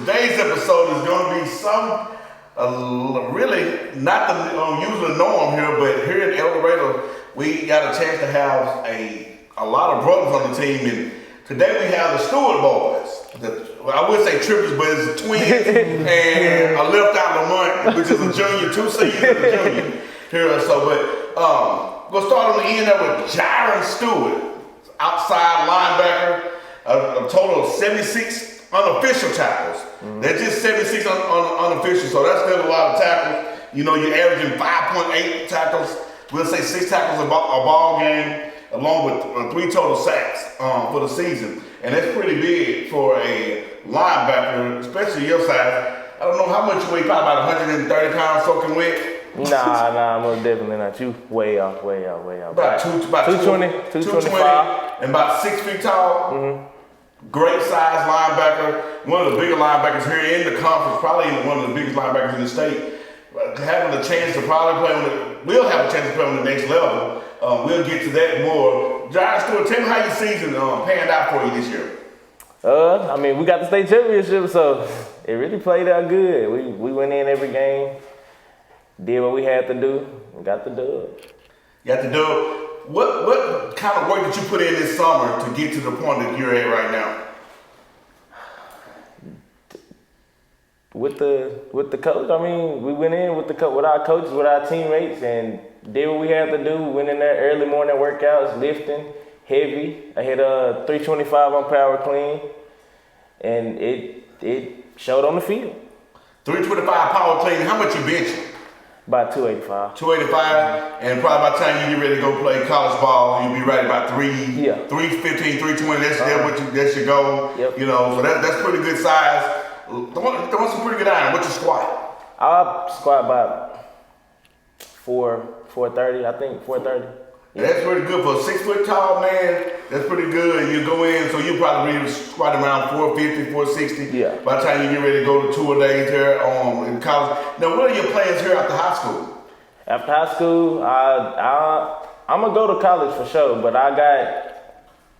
Today's episode is going to be really not the usual norm here, but here in El Dorado, we got a chance to have a lot of brothers on the team, and today we have the Steward boys. I would say triplets, but it's twins and a left out Lamont, which is a junior, 2 seasons of a junior here. So, but we'll start on the end there with Jyron Stewart, outside linebacker, a total of 76 unofficial tackles. They're just 76 unofficial, so that's still a lot of tackles. You know, you're averaging 5.8 tackles. We'll say 6 tackles a ball game, along with 3 total sacks for the season. And that's pretty big for a linebacker, especially your size. I don't know how much you weigh, probably about 130 pounds soaking wet. Nah, most definitely not. You way off. About 220, 225. And about 6 feet tall. Great size linebacker. One of the bigger linebackers here in the conference, probably one of the biggest linebackers in the state. Having a chance to probably play we'll have a chance to play on the next level. We'll get to that more. Jyron Stewart, tell me how your season panned out for you this year. I mean, we got the state championship, so it really played out good. We went in every game, did what we had to do, and got the dub. Got the dub. What kind of work did you put in this summer to get to the point that you're at right now? With the coach, I mean, we went in with our coaches, with our teammates, and did what we had to do. Went in there early morning workouts, lifting heavy. I hit a 325 on power clean, and it showed on the field. 325 power clean. How much you benching? About 285. 285, and probably by the time you get ready to go play college ball, you'll be right about 315, 320. That's your goal. Yep. You know, so that's pretty good size. Throwing some pretty good iron. What's your squat? I squat about 430. I think 430. Yeah. That's pretty good for a 6 foot tall man. That's pretty good. You go in, so you probably be squatting around 450, 460. Yeah. By the time you get ready to go to 2 a days there in college. Now, what are your plans here after high school? After high school, I'm gonna go to college for sure, but I got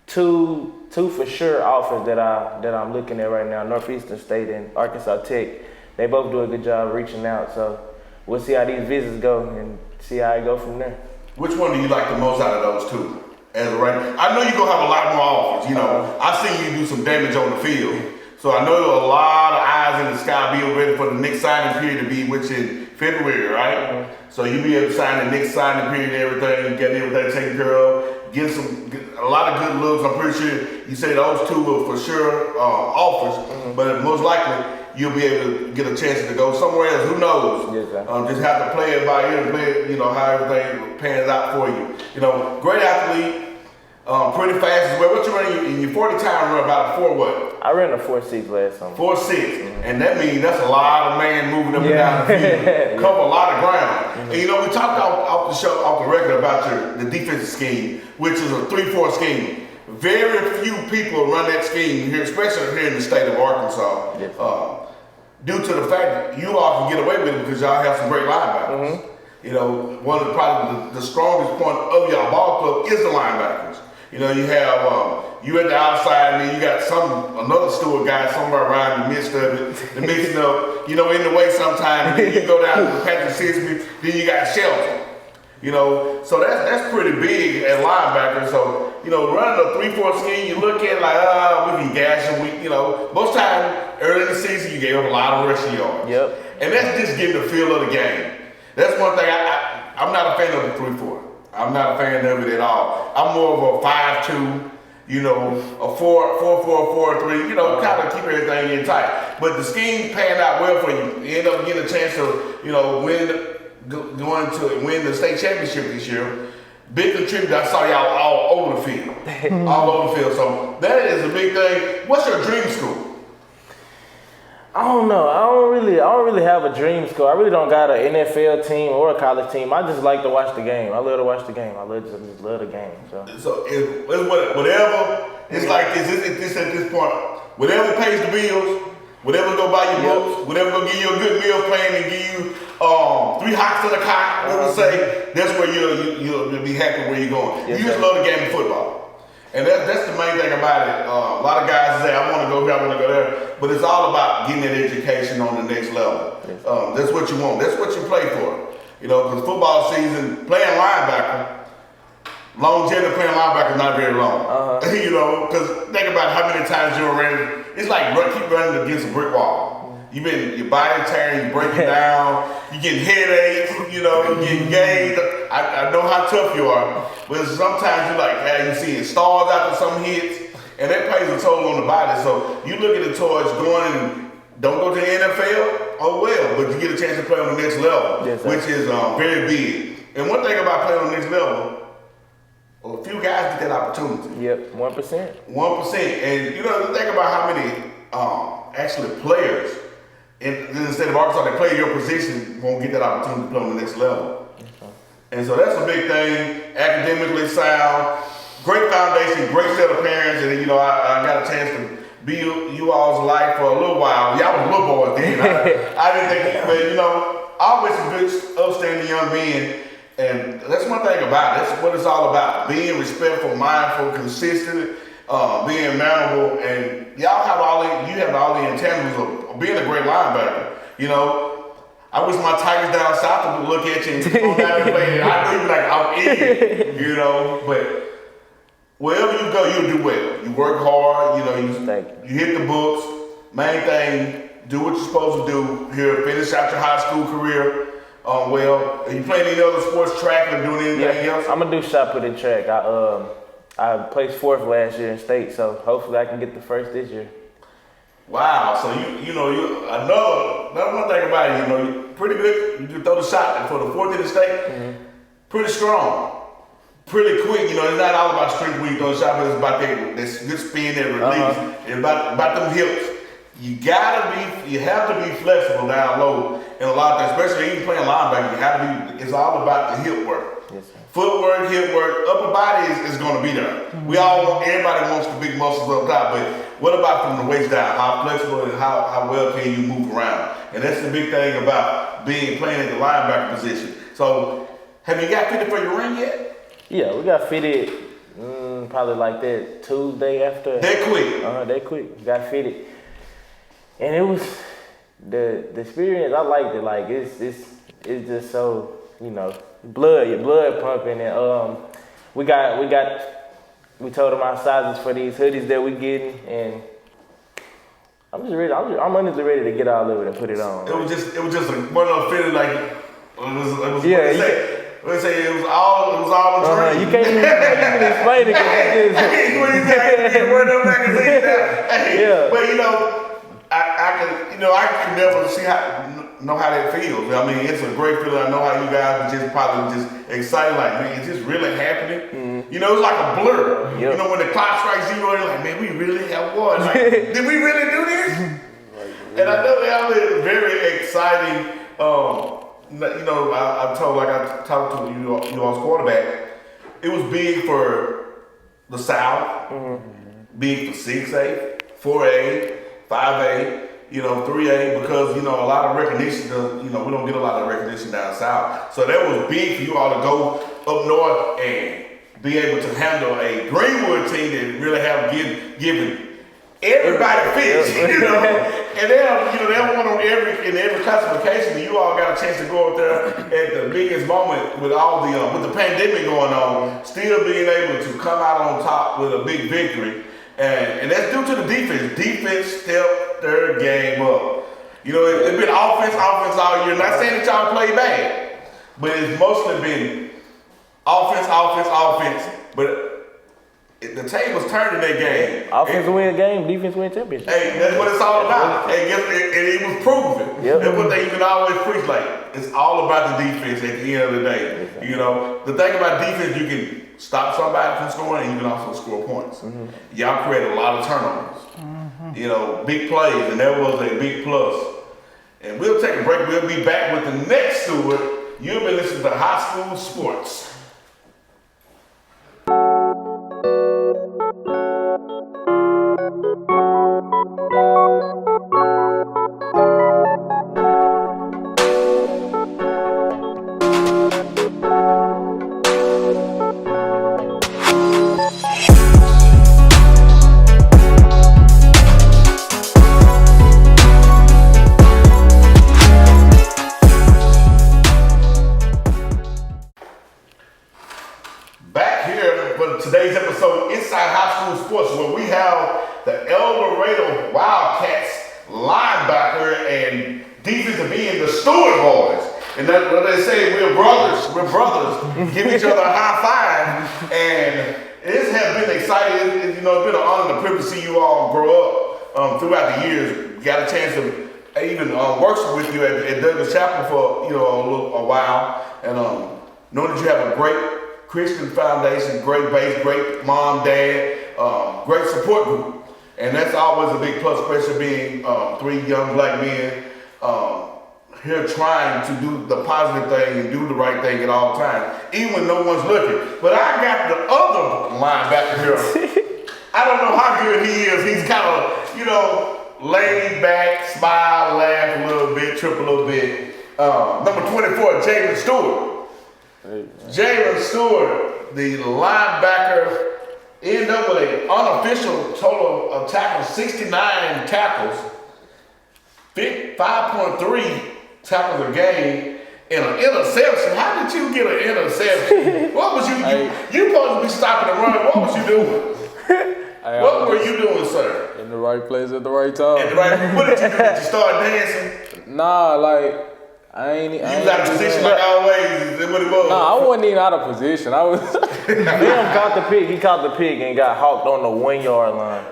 two for sure offers that I'm looking at right now. Northeastern State and Arkansas Tech. They both do a good job reaching out, so we'll see how these visits go and see how it go from there. Which one do you like the most out of those two? As of right now, I know you're gonna have a lot more offers. You know, I've seen you do some damage on the field, so I know a lot of eyes in the sky being ready for the next signing period to be, which in February, right? So you'll be able to sign the next signing period and everything, get everything taken care of, get a lot of good looks. I'm pretty sure you say those two will for sure offers, but most likely you'll be able to get a chance to go somewhere else. Who knows? Yes, just have to play it by ear and play it, you know, how everything pans out for you. You know, great athlete, pretty fast as well. What you running in your 40 time run about 4 what? I ran a 4.6 last summer. 4.6, and that means that's a lot of man moving up and down the field. Cover a lot of ground. And you know, we talked off the record about the defensive scheme, which is a 3-4 scheme. Very few people run that scheme here, especially here in the state of Arkansas. Yes. Due to the fact that you all can get away with it because y'all have some great linebackers. You know, one of the strongest point of y'all ball club is the linebackers. You know, you have you at the outside, and then you got another Steward guy somewhere around the midst of it, the mixing up, you know, in the way sometimes. And then you go down to Patrick Sisby, then you got Shelton. You know, so that's pretty big at linebacker. So, you know, running a 3-4 scheme, you look at it like, we can gash them. You know, most times early in the season, you gave up a lot of rushing yards. Yep. And that's just getting the feel of the game. That's one thing I'm not a fan of the 3-4. I'm not a fan of it at all. I'm more of a 5-2, you know, a 4-4-4-3, you know, kind of keep everything in tight. But the scheme panned out well for you. You end up getting a chance to, you know, going to win the state championship this year. Big contributor. I saw y'all all over the field. All over the field. So that is a big thing. What's your dream school? I don't know. I don't really have a dream school. I really don't got an NFL team or a college team. I just like to watch the game. I love to watch the game. I just love the game. So it's whatever. It's like this at this point. Whatever pays the bills, whatever go buy your books, whatever go give you a good meal plan and give you 3 hots in a cot, what we say, that's where you'll be happy where you're going. You just love the game of football. And that's the main thing about it. A lot of guys say, I want to go here, I want to go there. But it's all about getting that education on the next level. Yes. That's what you want. That's what you play for. You know, because football season, playing linebacker, longevity playing linebacker is not very long. You know, because think about how many times you're running. It's like keep running against a brick wall. Your body tearing, you breaking down, you getting headaches, you know, you getting gained. I know how tough you are, but sometimes you're like, you seeing stars after some hits, and that plays a toll on the body. So you look at it towards going and don't go to the NFL, oh well, but you get a chance to play on the next level, yes, which is very big. And one thing about playing on the next level, a few guys get that opportunity. Yep, 1%. 1%. And you know, think about how many actually players in the state of Arkansas that play your position won't get that opportunity to play on the next level. And so that's a big thing. Academically sound, great foundation, great set of parents, and you know, I got a chance to be you all's life for a little while. Y'all was little boys then. I didn't think, but you know, always some good, upstanding young men. And that's one thing about it. That's what it's all about. Being respectful, mindful, consistent, being mannerable, and y'all have all the intangibles of being a great linebacker. You know, I wish my Tigers down south would look at you and go down and play. I know you'd be like, I'm in, you know, but wherever you go, you'll do well. You work hard, you know, you hit the books. Main thing, do what you're supposed to do here, finish out your high school career. Well, are you playing any other sports, track, or doing anything else? I'm gonna do shot put in track. I placed 4th last year in state, so hopefully I can get the 1st this year. Wow, so you know another one thing about it, you know, you're pretty good. You can throw the shot, and for the 4th in the state, pretty strong, pretty quick. You know, it's not all about strength when you throw the shot, but it's about that good spin, that release, and about them hips. You have to be flexible down low in a lot of things, especially even playing linebacker. It's all about the hip work. Yes, sir. Footwork, hip work, upper body is going to be there. Everybody wants the big muscles up top, but what about from the waist down? How flexible and how well can you move around? And that's the big thing about playing at the linebacker position. So, have you got fitted for your ring yet? Yeah, we got fitted probably like that Tuesday after. That quick? That quick. Got fitted. And it was the experience. I liked it. Like it's just so, you know, your blood pumping, and we told them our sizes for these hoodies that we getting, and I'm just ready. I'm honestly ready to get all of it and put it on. It was just one of those feeling like it was all a dream. You can't even explain it because but you know. I can never know how that feels. I mean, it's a great feeling. I know how you guys are just probably just excited, like, man, is this really happening? You know, it's like a blur. Yep. You know, when the clock strikes 0, you're like, man, we really have won. Like, did we really do this? And I know that was very exciting. You know, I talked to you all's quarterback. It was big for the South, big for 6A, 4A. 5A, you know, 3A, because, you know, a lot of recognition, we don't get a lot of recognition down south. So that was big for you all to go up north and be able to handle a Greenwood team that really have given everybody fits, you know. And they have one on every classification. And you all got a chance to go up there at the biggest moment with all with the pandemic going on, still being able to come out on top with a big victory. And that's due to the defense. Defense stepped their game up. You know, it's been offense all year. Not saying that y'all play bad, but it's mostly been offense. But the table's turned in that game. Offense win a game, defense win championship. Hey, that's what it's all about. And it was proven. Yep. That's what they can always preach. Like, it's all about the defense at the end of the day. You know, the thing about defense, you can stop somebody from scoring, and you can also score points. Y'all created a lot of turnovers. You know, big plays, and that was a big plus. And we'll take a break. We'll be back with the next Steward. You've been listening to High School Sports. defense of being the Steward boys. And that's what they say, we're brothers. Give each other a high five. And it has been exciting. It's been an honor and a privilege to see you all grow up throughout the years. Got a chance to even work with you at Douglas Chapel for a while. And know that you have a great Christian foundation, great base, great mom, dad, great support group. And that's always a big plus, especially being 3 young black men here trying to do the positive thing and do the right thing at all times, even when no one's looking. But I got the other linebacker here. I don't know how good he is. He's kind of, laid back, smile, laugh a little bit, trip a little bit. Number 24, Jyron Stewart. Jyron Stewart, the linebacker, ended up with an unofficial total of tackles, 69 tackles, 5.3 tackles a game, and an interception. How did you get an interception? What was you supposed to be stopping the run? What was you doing? What were you doing, sir? In the right place at the right time. What did you do? Did you start dancing? Nah, I ain't. You was out of position like always. Is that what it was? Nah, I wasn't even out of position. I was. Liam caught the pick. He caught the pick and got hawked on the 1 yard line.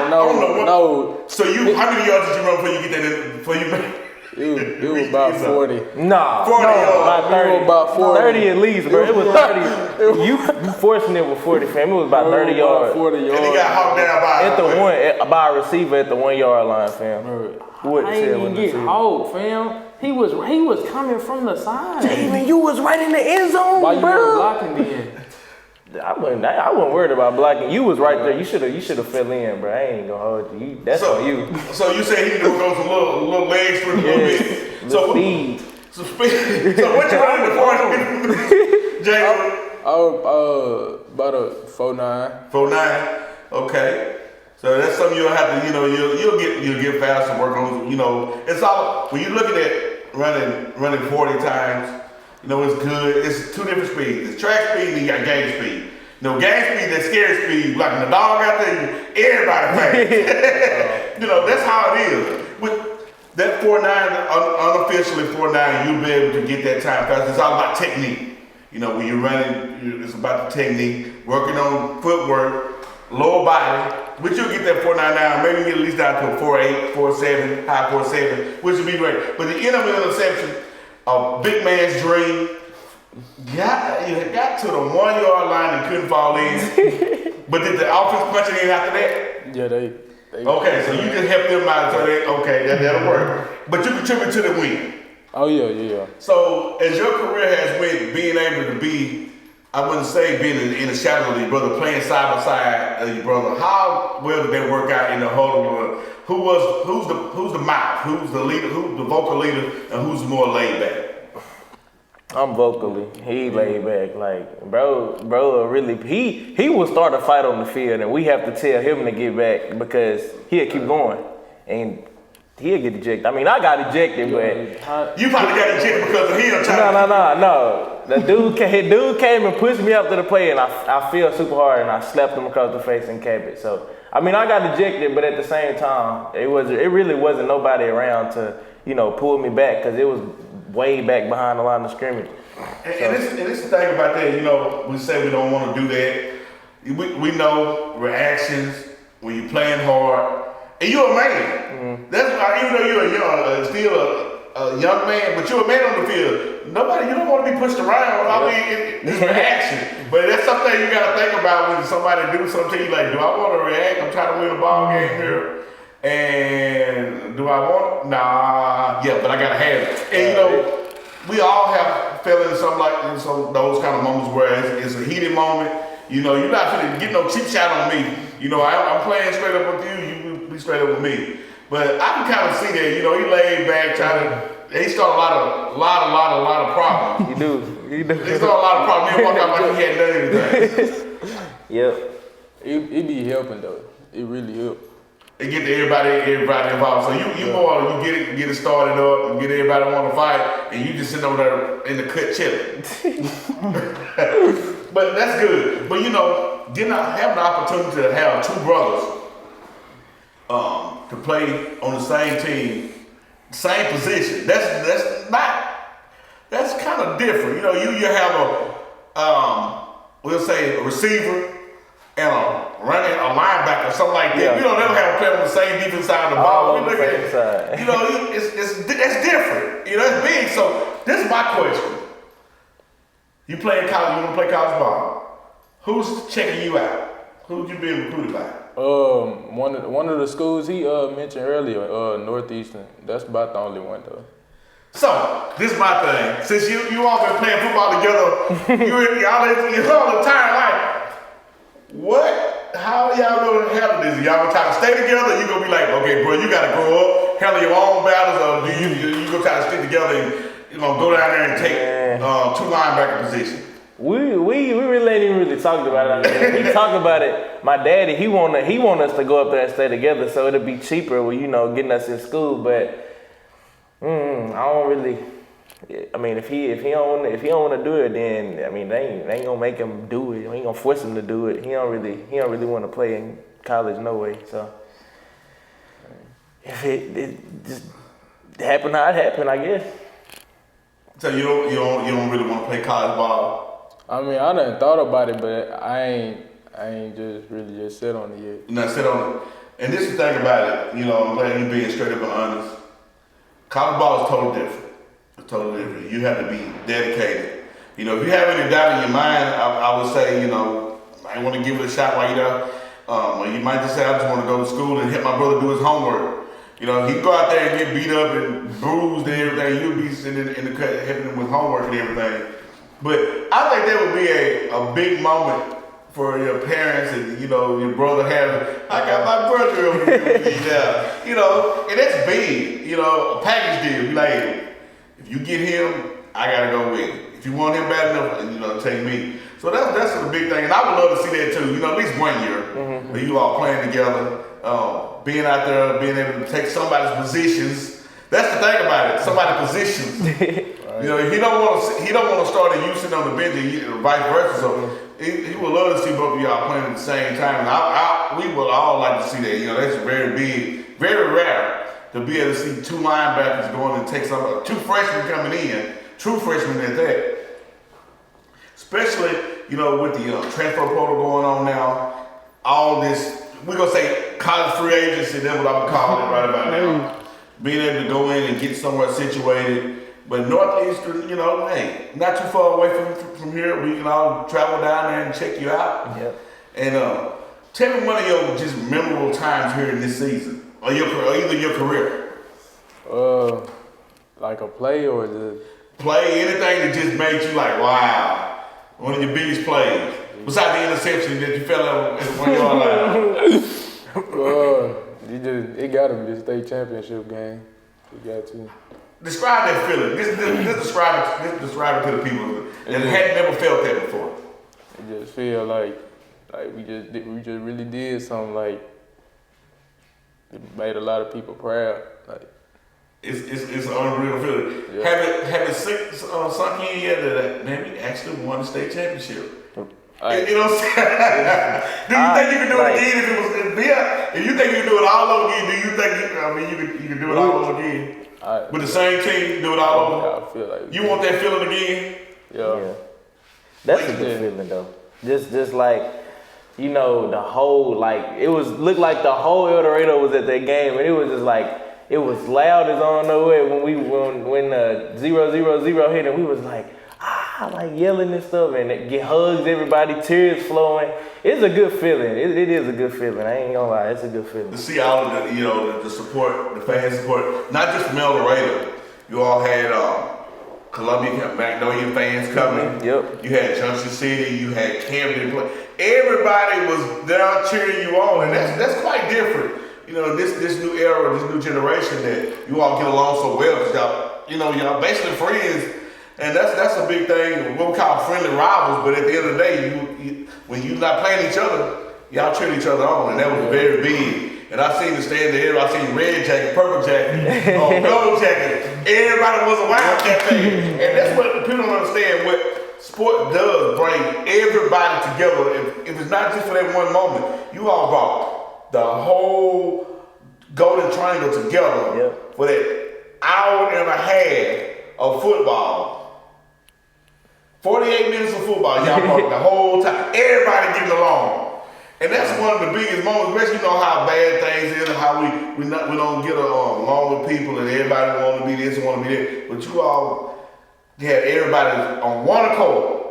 No. So how many yards did you run before you get that? Before you? It was about 40. Nah, 40 about 30. About 40. 30 at least, bro. It was 30. You forcing it with 40, fam. It was about 30 yards. 40 yards. And he got hawked down by a receiver at the 1 yard line, fam. I didn't even get hawked, fam. He was coming from the side. Even you was right in the end zone, Why you bro. weren't blocking then? I wasn't worried about blocking. You was right there. You should have fell in, bro. I ain't gonna hold you. That's on you. So you say he goes a little leg strip a little bit. So speed. So what you running before? Jay? About a 4.9. 4.9. Okay. So that's something you'll have to, you'll get fast and work on. It's all when you're looking at running 40 times. It's good. It's 2 different speeds. It's track speed and you got game speed. Game speed, that scary speed, like when the dog out there, everybody fast. That's how it is. With that 4.9, unofficially 4.9, you'll be able to get that time fast. It's all about technique. When you're running, it's about the technique, working on footwork, lower body, which you'll get that 4.9 down, maybe get at least down to a 4.8, 4.7, high 4.7, which would be great. But the end of an interception, a big man's dream, you got to the 1 yard line and couldn't fall in. But did the offense punch it in after that? Yeah, they okay, so you just helped them out. So that'll work. But you contribute to the win. Oh yeah. So as your career has went, being able to be, I wouldn't say being in the shadow of your brother, playing side by side of your brother, how well did that work out in the huddle room? Who's the mouth? Who's the leader? Who's the vocal leader? And who's more laid back? I'm vocally. He laid back. Like, bro, really, he will start a fight on the field, and we have to tell him to get back because he'll keep going, and he'll get ejected. I mean, I got ejected, but you probably got ejected because of him. No. The dude came and pushed me up to the play, and I fell super hard, and I slapped him across the face and capped it. So, I mean, I got ejected, but at the same time, it really wasn't nobody around to pull me back because it was way back behind the line of scrimmage. And it's the thing about that, we say we don't want to do that. We know reactions when you're playing hard, and you're a man. Mm-hmm. That's why, even though you're still a young man, but you're a man on the field. You don't want to be pushed around. I mean, it's reaction. But that's something you got to think about when somebody do something to you. Like, do I want to react? I'm trying to win a ball game here. And do I want? Nah, yeah, but I gotta have it. And we all have fell into those kind of moments where it's a heated moment. You're not gonna get no cheap shot on me. I'm playing straight up with you be straight up with me. But I can kind of see that. He laid back, he started a lot of problems. He do. He started a lot of problems. He walked out like he hadn't done anything. Yep. It be helping though. It really helps. And get everybody involved. So you get it started up and get everybody want to fight, and you just sitting over there in the cut chilling. But that's good. But having the opportunity to have 2 brothers to play on the same team, same position. That's kind of different. You know, you have we'll say a receiver and a linebacker, something like that. Yeah. You don't never have a player on the same defense side of the All ball. on the same side. You know, that's different. You know, it's big. So this is my question. You playing college? You want to play college ball? Who's checking you out? Who'd you been recruited by? One of the schools he mentioned earlier, Northeastern. That's about the only one though. So this is my thing. Since you all been playing football together, y'all entire life. How y'all gonna handle this? Y'all gonna try to stay together? You gonna be like, okay, bro, you gotta grow up, handle your own battles, or do you gonna try to stick together and you gonna go down there and take two linebacker positions? We really ain't even talked about it. We talked about it. My daddy, he want us to go up there and stay together, so it'll be cheaper. Well, getting us in school. But I don't really. I mean, if he don't want to do it, then I mean they ain't gonna make him do it. They ain't gonna force him to do it. He don't really want to play in college no way. So if it just happened how it happened, I guess. So you don't really want to play college ball? I mean, I done thought about it, but I ain't just really sit on it yet. You not sit on it. And this is the thing about it. I'm glad you being straight up and honest. College ball is totally different. It's totally different. You have to be dedicated. If you have any doubt in your mind, I would say, I want to give it a shot while you're there. Or you might just say, I just want to go to school and help my brother do his homework. He go out there and get beat up and bruised and everything. You'll be sitting in the cut helping him with homework and everything. But I think that would be a big moment for your parents and, your brother having, I got my brother over here with me now. And that's big, a package deal. Be like, if you get him, I gotta go with him. If you want him bad enough, take me. So that's a big thing. And I would love to see that too, at least 1 year. Where you all playing together, being out there, being able to take somebody's positions. That's the thing about it, somebody's positions. He don't want to start and you sitting on the bench and vice versa. So he would love to see both of y'all playing at the same time. And we would all like to see that. That's very big, very rare to be able to see two linebackers going and take two freshmen coming in, true freshmen at that. Especially, with the transfer portal going on now, all this, we're going to say college free agency, that's what I'm going to call it right about now. Being able to go in and get somewhere situated. But Northeastern, hey, not too far away from here. We can all travel down there and check you out. Yep. And tell me one of your just memorable times here in this season, or either your career. Like a play or just play, anything that just made you like, wow, one of your biggest plays. Besides the interception that you fell out at the 1 yard line. it got him this state championship game. You got to. Describe that feeling. Just describe it to the people that had never felt that before. It just feel like we just really did something like it made a lot of people proud. Like it's an unreal feeling. Yeah. Have it sunk in yet that man, we actually won the state championship? You know what I'm saying? Do you think you can do it again if it was? If you think you can do it all over again, do you think you can do it all over again? With the same team, do it all over? I feel like you want that feeling again? Yeah. That's a good feeling though. Just like, the whole, looked like the whole El Dorado was at that game, and it was just like, it was loud as I don't know what when 0-0-0 hit, and we was like yelling and stuff, and get hugs, everybody, tears flowing. It's a good feeling. It is a good feeling. I ain't gonna lie, it's a good feeling. To see all of the support, the fan support, not just from El Dorado. You all had Columbia, Magnolia fans coming. Yep. You had Junction City. You had Camden. Everybody was there cheering you on, and that's quite different. This new era, this new generation that you all get along so well because y'all basically friends. And that's a big thing, what we call friendly rivals, but at the end of the day, when you're not playing each other, y'all cheer each other on, and that was very big. And I seen the stand there, I seen red jacket, purple jacket, gold jacket. Everybody was a Wildcat fan. And that's what people don't understand, what sport does bring everybody together. If it's not just for that one moment, you all brought the whole golden triangle together for that and a half of football. 48 minutes of football, y'all work the whole time. Everybody getting along. And that's one of the biggest moments, especially you know how bad things is and how we don't get along with people and everybody want to be this and want to be that. But you all had everybody on one accord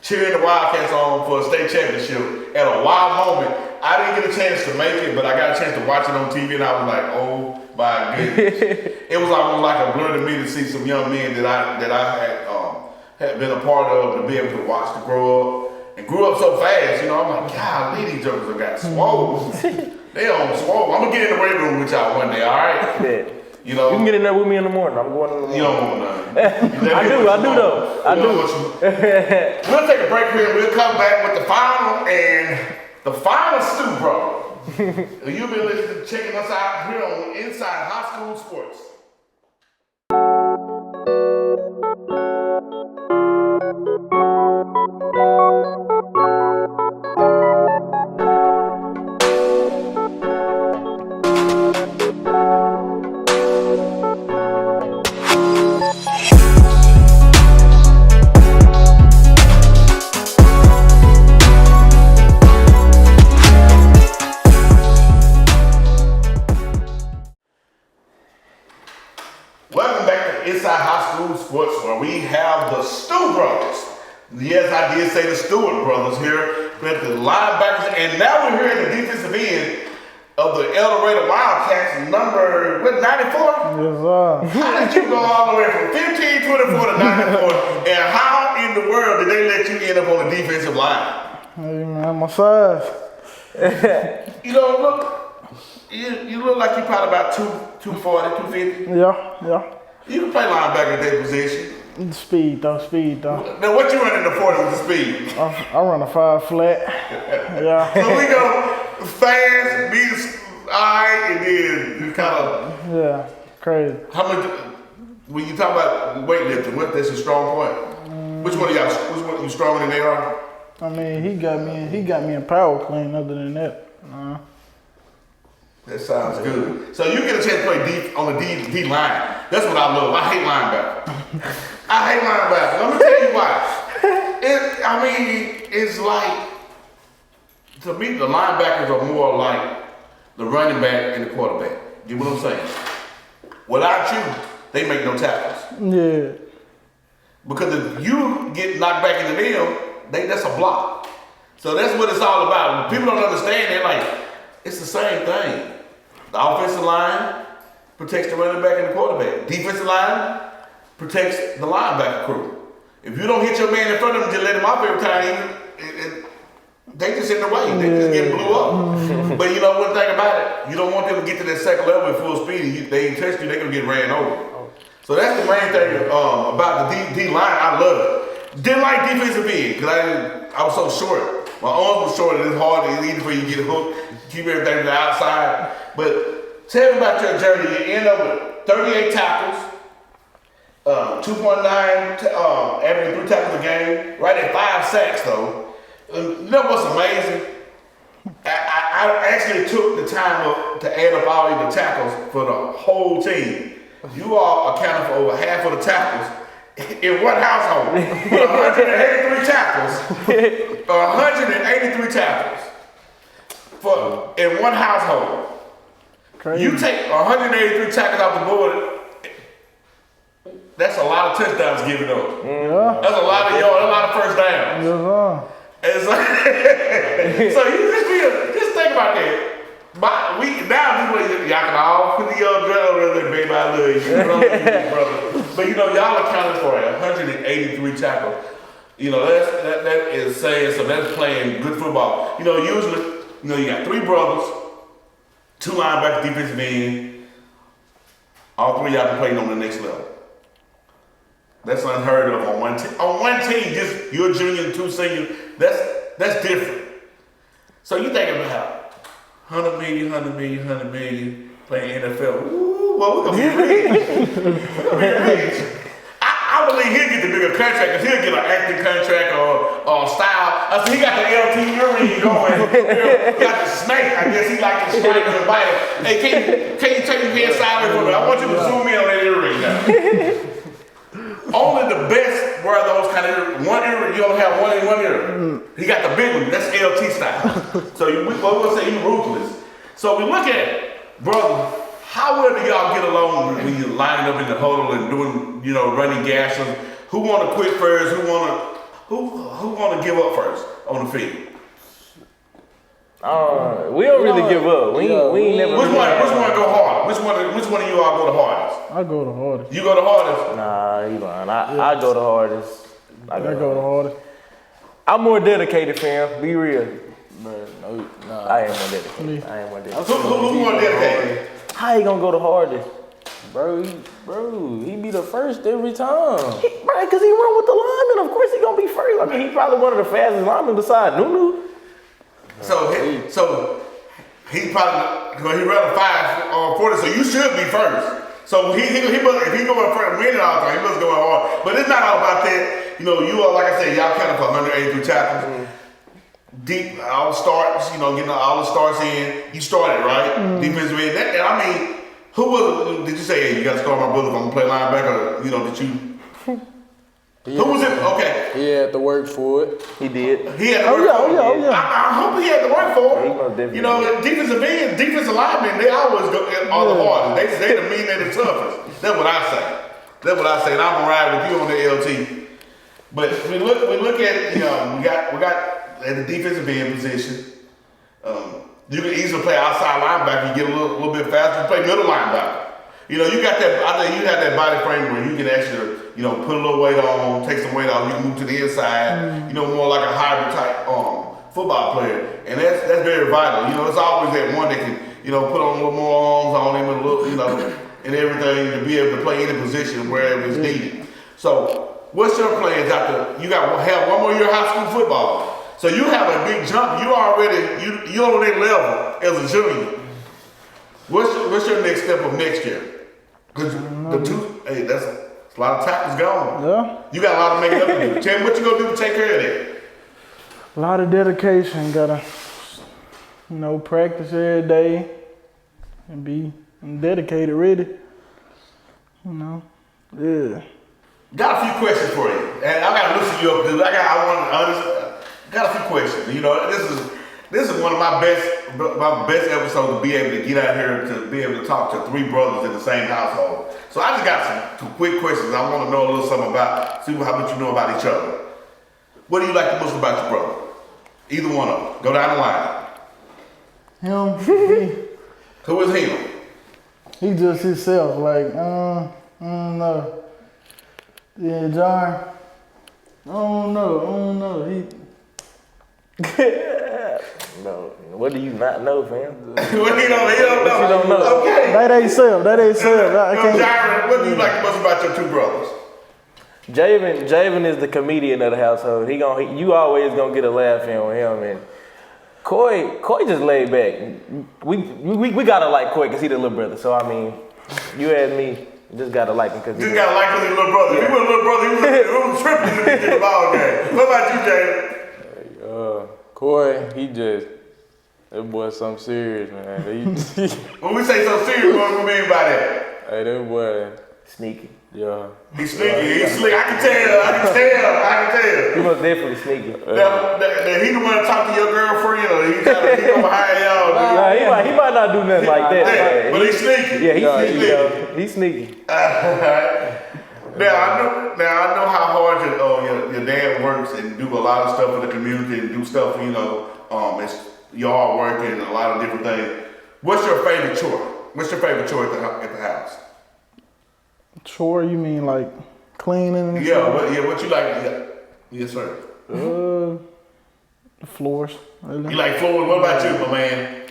cheering the Wildcats on for a state championship at a wild moment. I didn't get a chance to make it, but I got a chance to watch it on TV and I was like, oh my goodness. It was almost like a blur to me to see some young men that I had been a part of, to be able to watch to grow up. And grew up so fast, you know, I'm like, God, these jokers have got swole. They on swole. I'm gonna get in the weight room with y'all one day, all right? Yeah. You know, You can get in there with me in the morning. I'm going in the morning. you don't want nothing. I do though. I do. We'll take a break here and we'll come back with the final Stew, bro. You've been listening, checking us out here on Inside High School Sports. Welcome back to Inside High School Sports, where we have the Stew Brothers. Yes, I did say the Steward brothers here, but the linebackers, and now we're here at the defensive end of the El Dorado Wildcats, number, what, 94? Yes, sir. How did you go all the way from 15, 24 to 94, and how in the world did they let you end up on the defensive line? Hey, man, my size. You don't look, you look like you're probably about 240, 250. Yeah. You can play linebacker at that position. Speed though. Now, what you running the 40 with the speed? I run a 5 flat. Yeah. So we go fast, beat, alright, and then you kind of. Yeah, crazy. How much? When you talk about weightlifting, that's your strong point? Which one are you stronger than they are? I mean, he got me in power clean. Other than that, That sounds good. So you get a chance to play deep on the D line. That's what I love. I hate linebacker. I hate linebacker. Let me tell you why. It's like, to me, the linebackers are more like the running back and the quarterback. You know what I'm saying? Without you, they make no tackles. yeah. Because if you get knocked back into them, that's a block. So that's what it's all about. When people don't understand, they're like, it's the same thing. The offensive line protects the running back and the quarterback. Defensive line protects the linebacker crew. If you don't hit your man in front of them, just let him off every time, they just in the way. They just get blew up. But you know one thing about it, you don't want them to get to that second level at full speed. They ain't touch you, they're going to get ran over. So that's the main thing about the D line. I love it. Didn't like defensive end because I was so short. My arms were short and it's hard. It's easy for you to get hooked, keep everything to the outside. But tell me about your journey. You end up with 38 tackles, 2.9 averaging 3 tackles a game, right at 5 sacks though. You know what's amazing? I actually took the time to add up all of the tackles for the whole team. You all accounted for over half of the tackles in one household. 183 tackles. 183 tackles in one household. Crazy. You take 183 tackles off the board, that's a lot of touchdowns given up. Yeah. That's a lot of yards, a lot of first downs. Yes, And so you just think about that. Now this way y'all can all put the young brother, baby, I love you. I love you, brother. But you know, y'all accounted for 183 tackles. You know, that is saying, so that's playing good football. You know, usually, you got 3 brothers, 2 linebackers, defensive end. All 3 y'all can play on the next level. That's unheard of on one team. On one team, just you're a junior and 2 seniors. That's different. So you think about 100 million playing NFL. Ooh, well, we're gonna be rich. I believe he'll get the bigger contract because he'll get an acting contract or style. I see he got the LT earring going. He got the snake. I guess he like the snake and bite. Hey, can you take your head sideways for me? I want you to zoom in on that earring now. you only have one in one ear. He got the big one. That's LT style. So we're gonna say he's ruthless. So we look at it, brother. How well do y'all get along when you're lining up in the huddle and doing, running gashes? Who want to quit first? Who want to give up first on the field? We don't really give up. We ain't never. Which one go hard? Which one of you all go the hardest? I go the hardest. You go the hardest? Nah, you lying. I go the hardest. I go the hardest. I'm more dedicated, fam. Be real. No, nah. I ain't more dedicated. I ain't more dedicated. Who more dedicated? How you gonna go the hardest? Bro, he be the first every time. Right, because he run with the lineman. Of course he gonna be first. I mean, he probably one of the fastest linemen beside Nunu. So he probably he run a 5:40, so you should be first. So he must, if he going first, winning all the time, he must go hard. But it's not all about that. You are, like I said, y'all kind of 182 tackles. Deep all the starts, getting all the starts in. You started right, defensive end. And I mean, did you say, hey, you got to start my brother if I'm gonna play linebacker? Did you? Who was it? Okay. He had to work for it. He did. He had to work for it. Yeah. I hope he had to work for He it. most definitely Defensive end, defensive linemen, they always go all the hardest. They the mean and the toughest. That's what I say. And I'm gonna ride with you on the LT. But we look at we got at the defensive end position. You can easily play outside linebacker. You get a little bit faster. You play middle linebacker. You got that. I think you have that body frame where you can actually, put a little weight on, take some weight off. You can move to the inside. More like a hybrid type football player, and that's very vital. It's always that one that can, put on a little more arms on him and a little, and everything to be able to play any position wherever it's needed. So, what's your plans after you have one more year of high school football? So you have a big jump. You're on that level as a junior. What's your next step of next year? That's a lot of tackles gone. Yeah. You got a lot of making up to do. Tell me what you gonna do to take care of that. A lot of dedication. Gotta, practice every day and be dedicated, ready. Yeah. Got a few questions for you, and I gotta loosen you up because got a few questions. This is one of my best episodes to be able to get out here to be able to talk to three brothers in the same household. So I just got some quick questions. I want to know a little something see how much you know about each other. What do you like the most about your brother? Either one of them. Go down the line. Him, Who is him? he just himself. Like, I don't know. Yeah, Jyron. I don't know. No. What do you not know, fam? He don't know. You don't know. Okay. That ain't self. I can't. Jyron, what do you like the most about your two brothers? Javen is the comedian of the household. You always gonna get a laugh in with him, and Coy just laid back. We gotta like Coy because he the little brother. So I mean, you and me just gotta like him because Just gotta like his little brother. If he was a little brother, he was tripping to get the ball game. What about you, Javen? Coy, that boy something serious, man. When we say so serious, what do we mean by that? Hey, that boy sneaky. Yeah. He's sneaky. He's slick. I can tell. He was definitely sneaky. Now, he the one to talk to your girlfriend, or he go behind y'all? Nah, he might not do nothing like that. But he's sneaky. Yeah, he's sneaky. Though. He's sneaky. Now I know how hard your dad works and do a lot of stuff for the community and do stuff, it's yard work and a lot of different things. What's your favorite chore? What's your favorite chore at the house? Chore? You mean like cleaning? And What you like? Yeah. Yes, sir. The floors. You like floors? What about you, my man?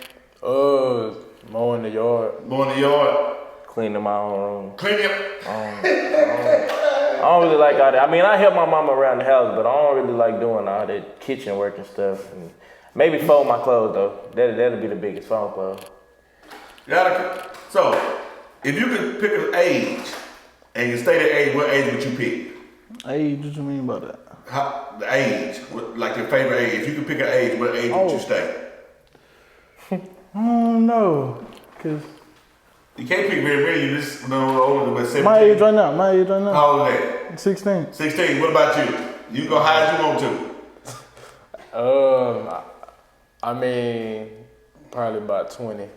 Mowing the yard. Mowing the yard. Cleaning my own room. Clean it. I don't really like all that. I mean, I help my mama around the house, but I don't really like doing all that kitchen work and stuff. And maybe fold my clothes though. That'll be the biggest, fold clothes. So, if you could pick an age and you stay that age, what age would you pick? Age? What you mean by that? The age, like your favorite age. If you could pick an age, what age would you stay? I don't know, cause you can't pick very. You just older than 17. my age right now. How old is that? 16. 16. What about you? You go high as you want to. I mean, probably about 20.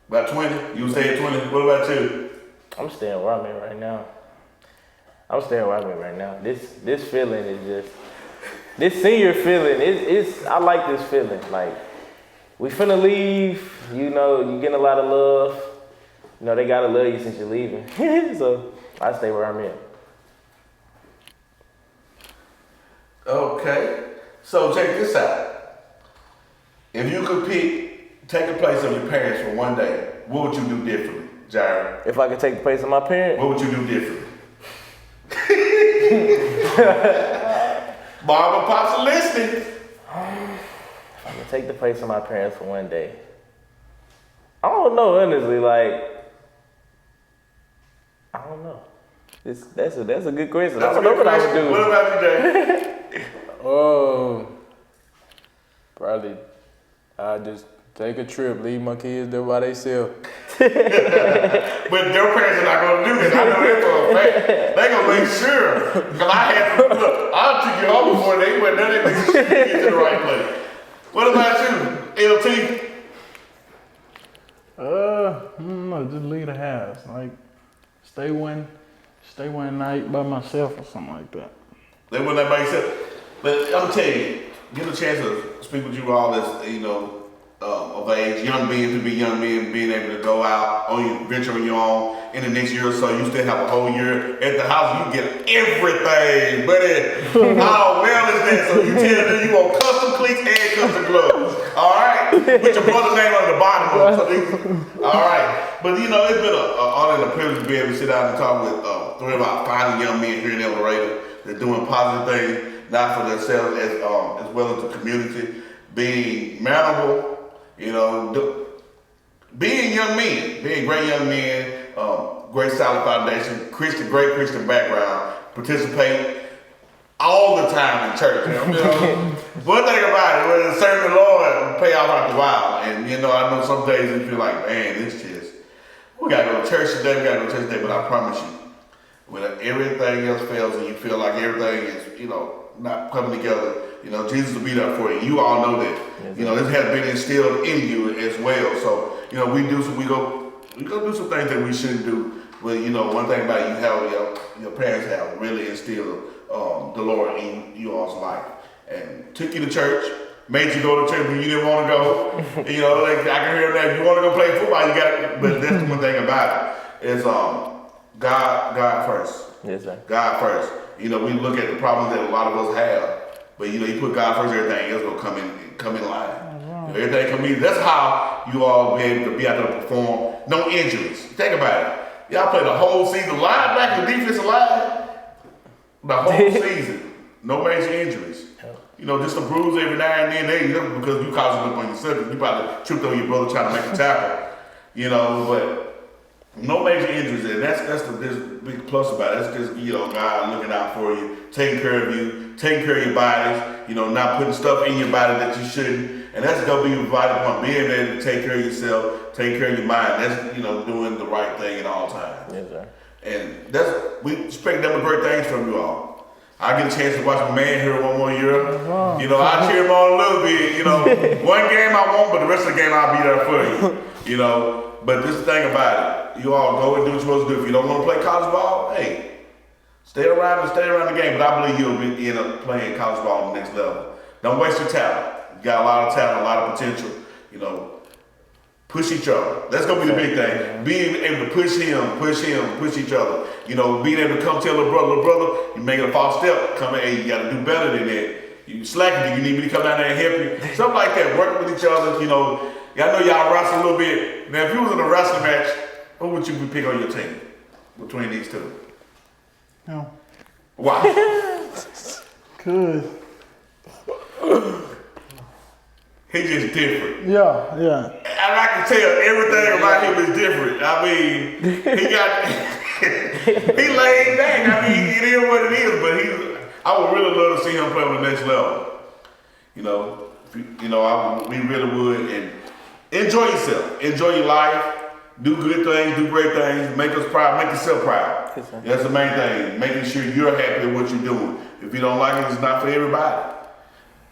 About 20? You stay at 20? What about you? I'm staying where I'm at right now. This feeling is just, this senior feeling, I like this feeling. Like, we finna leave, you know, you getting a lot of love. You know, they gotta love you since you're leaving. So, I stay where I'm at. Okay. So check this out. If you could take the place of your parents for one day, what would you do differently, Jyron? If I could take the place of my parents? What would you do differently? Mom and Pops are listening. If I could take the place of my parents for one day. I don't know, honestly, like, I don't know. That's a good question. I don't know what I would do. What about you, Jay? Probably I just take a trip, leave my kids there by themselves. But their parents are not going to do this. I know that for a fact. They going to make sure. Because I'll take you home before they went there. They make sure you get to the right place. What about you, LT? I don't know, just leave the house. Like, stay one night by myself or something like that. They wouldn't let anybody sit. But I'm telling you, get a chance to speak with you all as, you know, of age, young men, being able to go out on your venture on your own in the next year or so. You still have a whole year at the house. You get everything, buddy. How well is that? So you tell them you want custom cleats and custom gloves. All right, with your brother's name on the bottom of it. All right, but you know it's been an honor and a privilege to be able to sit down and talk with three of our fine young men here in El Dorado. They're doing positive things, not for themselves as well as the community, being manable. You know, being young men, being great young men, great solid foundation, great Christian background, participate all the time in church. You know? One thing about it, when serving the Lord pay off after a while. And you know, I know some days you feel like, man, it's just, we gotta go to church today, but I promise you, when everything else fails and you feel like everything is, you know, not coming together, you know, Jesus will be there for you. You all know that. Yes, you know, this has been instilled in you as well. So, you know, we go do some things that we shouldn't do. But you know, one thing about it, your parents have really instilled the Lord in you all's life and took you to church, made you go to church when you didn't want to go. You know, like I can hear that if you want to go play football, you got. But that's the one thing about it is God first. Yes, sir. God first. You know, we look at the problems that a lot of us have, but you know, you put God first, everything else will come in line. You know, everything come in. That's how you all be able to be out there to perform. No injuries. Think about it. Y'all play the whole season, linebacker, defensive line, the whole season. No major injuries. You know, just a bruise every now and then, because you causing them up on yourself. You probably tripped over your brother trying to make a tackle. You know, but no major injuries there. That's the big plus about it. That's just, you know, God looking out for you, taking care of you, taking care of your bodies, you know, not putting stuff in your body that you shouldn't. And that's going to be provided upon being able to take care of yourself, take care of your mind. That's, you know, doing the right thing at all times. Yes, sir. And we expect them great things from you all. I get a chance to watch my man here one more year. You know, I cheer him on a little bit. You know, one game I won't, but the rest of the game I'll be there for you. You know, but this is the thing about it. You all go and do what you're supposed to do. If you don't want to play college ball, hey, stay around the game. But I believe you'll end up playing college ball on the next level. Don't waste your talent. You got a lot of talent, a lot of potential. You know, push each other. That's gonna be the big thing. Being able to push each other. You know, being able to come tell little brother, you making a false step. Come in, hey, you gotta do better than that. You slacking, you need me to come down there and help you. Something like that. Working with each other. You know, I know y'all wrestle a little bit. Now, if you was in a wrestling match, who would you pick on your team between these two? No. Why? Cause He just different. yeah. And I can tell everything about him is different. I mean, he laid back. I mean, it is what it is, but I would really love to see him play on the next level. You know, we really would. And enjoy yourself. Enjoy your life. Do good things, do great things, make us proud, make yourself proud. Yes, sir. That's the main thing, making sure you're happy with what you're doing. If you don't like it, it's not for everybody.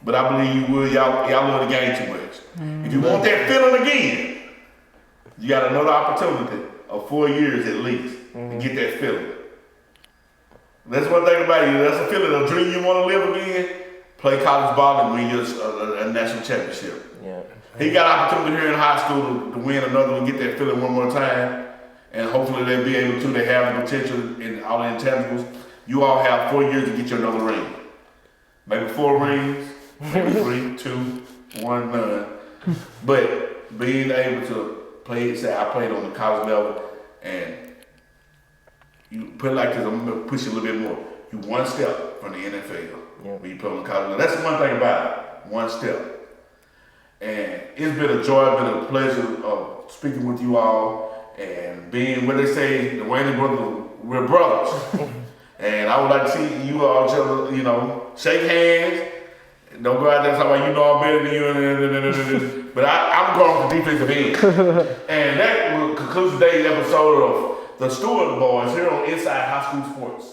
But I believe you will. Y'all love the game too much. If you want that feeling again, you got another opportunity of 4 years at least to get that feeling. That's one thing about you. That's a feeling, a dream you want to live again. Play college ball and win your a national championship. Yeah. He got opportunity here in high school to win another one, get that feeling one more time, and hopefully they'll be able to. They have the potential in all the intangibles. You all have 4 years to get you another ring. Maybe 4 rings, maybe 3, 2, 1, none. But being able to play, say I played on the college level, and you put it like this, I'm gonna push you a little bit more. You one step from the NFL when you play on the college level. That's the one thing about it, one step. And it's been a joy, it's been a pleasure of speaking with you all and being, what they say, the Wayne brothers, we're brothers. And I would like to see you all, shake hands. Don't go out there talking about, I'm better than you. But I'm going for defensive end. And that will conclude today's episode of the Steward Boys here on Inside High School Sports.